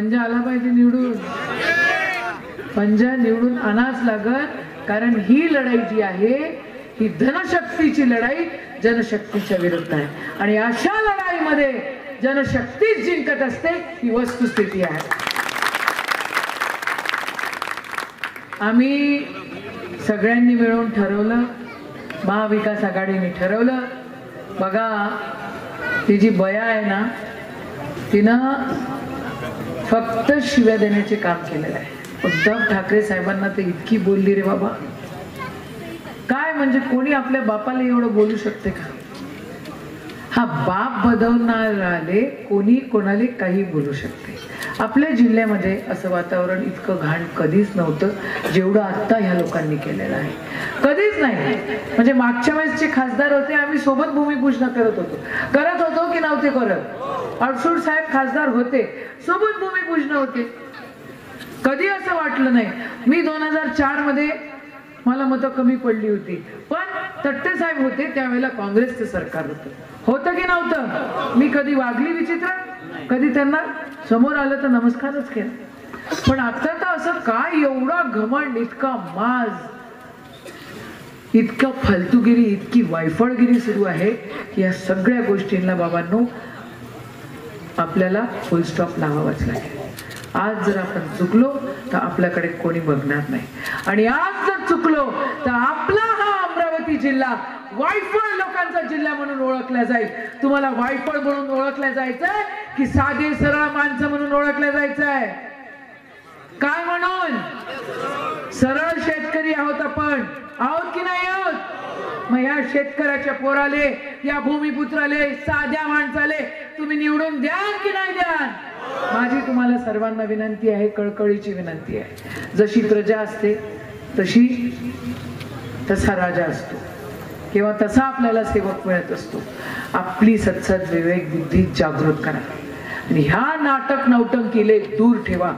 पंजा आला पाहिजे निवडून, पंजा निवडून आणाच लागत. कारण ही लढाई जी आहे ही धनशक्तीची लढाई जनशक्तीच्या विरुद्ध आहे आणि अशा लढाईमध्ये जनशक्तीच जिंकत असते ही वस्तुस्थिती आहे. आम्ही सगळ्यांनी मिळून ठरवलं, महाविकास आघाडीने ठरवलं. बघा ती जी बया आहे ना तिनं फक्त शिव्या देण्याचे काम केलेलं आहे. उद्धव ठाकरे साहेबांना तर इतकी बोलली रे बाबा, काय म्हणजे कोणी आपल्या बापाला एवढं बोलू शकते का? हा बाप बदलणारे कोणी कोणाला काही बोलू शकते. आपल्या जिल्ह्यामध्ये असं वातावरण इतकं घाण कधीच नव्हतं जेवढं आत्ता ह्या लोकांनी केलेलं आहे. कधीच नाही. म्हणजे मागच्या वेळेसचे खासदार होते, आम्ही सोबत भूमिपूजन करत होतो की नव्हते करत? अडसूळ साहेब खासदार होते, सोबत भूमिपूजन होते. कधी असं वाटलं नाही. मी 2004 मध्ये मला मतं कमी पडली होती, पण तट्टे साहेब होते त्यावेळेला काँग्रेसचं सरकार होतं की नव्हतं? मी कधी वागली विचित्र? कधी त्यांना समोर आलं तर नमस्कारच केला. पण आता तर असं काय एवढा घमंड, इतका माज, इतका फालतूगिरी, इतकी वायफळगिरी सुरू आहे की या सगळ्या गोष्टींना बाबांनो आपल्याला फुल स्टॉप लावावाच लागेल. आज जर आपण चुकलो तर आपल्याकडे कोणी बघणार नाही आणि आज जर चुकलो तर आपला हा अमरावती जिल्हा वायफळ लोकांचा जिल्हा म्हणून ओळखला जाईल. तुम्हाला वायफळ म्हणून ओळखलं जायचंय की साधे सरळ माणसं म्हणून ओळखलं जायचंय? काय म्हणून? सरळ शेतकरी आहोत आपण, आहोत की नाही आहोत? मग या शेतकऱ्याच्या पोराले, या भूमिपुत्राले, साध्या माणसाले तुम्ही निवडून द्याल की नाही द्याल? माझी तुम्हाला सर्वांना विनंती आहे, कळकळीची विनंती आहे. जशी प्रजा असते तसा राजा असतो किंवा तसा आपल्याला सेवक मिळत असतो. आपली सत्सद विवेक बुद्धी जागृत करा आणि ह्या नाटक नौटंकीले दूर ठेवा.